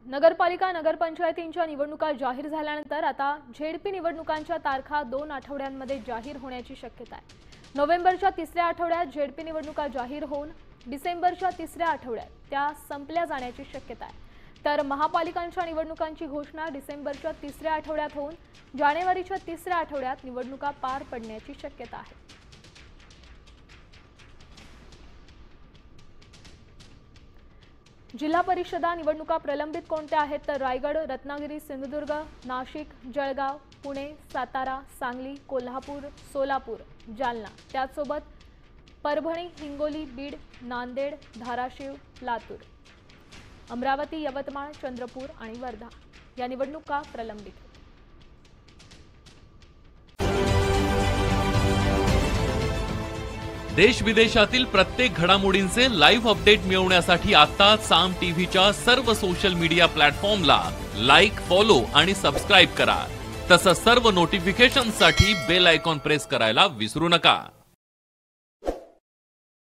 नगरपालिका नगरपंचायतींच्या निवडणुका जाहीर झाल्यानंतर आता झेडपी निवडणुकांच्या तारखा 2 आठवड्यांमध्ये जाहीर होण्याची शक्यता आहे। नोव्हेंबरच्या तिसऱ्या आठवड्यात झेडपी निवडणुका जाहीर होऊन डिसेंबरच्या तिसऱ्या आठवड्यात त्या संपल्या जाण्याची शक्यता आहे। तर महापालिकांच्या निवडणुकांची घोषणा डिसेंबरच्या तिसऱ्या आठवड्यात होऊन जानेवारीच्या तिसऱ्या आठवड्यात निवडणुका पार पडण्याची शक्यता आहे। जिल्हा परिषदा निवडणुका प्रलंबित कोणत्या आहेत तर रायगड, रत्नागिरी, सिंधुदुर्ग, नाशिक, जळगाव, पुणे, सातारा, सांगली, कोल्हापूर, सोलापूर, जालना, त्यासोबत परभणी, हिंगोली, बीड, नांदेड, धाराशिव, लातूर, अमरावती, यवतमाळ, चंद्रपूर आणि वर्धा या निवडणुका प्रलंबित आहेत। देश विदेशातील प्रत्येक घडामोडींचे लाईव्ह अपडेट मिळवण्यासाठी आता साम टीव्हीच्या सर्व सोशल मीडिया प्लॅटफॉर्मला लाईक, फॉलो आणि सबस्क्राइब करा। तसंच सर्व नोटिफिकेशनसाठी बेल आयकॉन प्रेस करायला विसरू नका।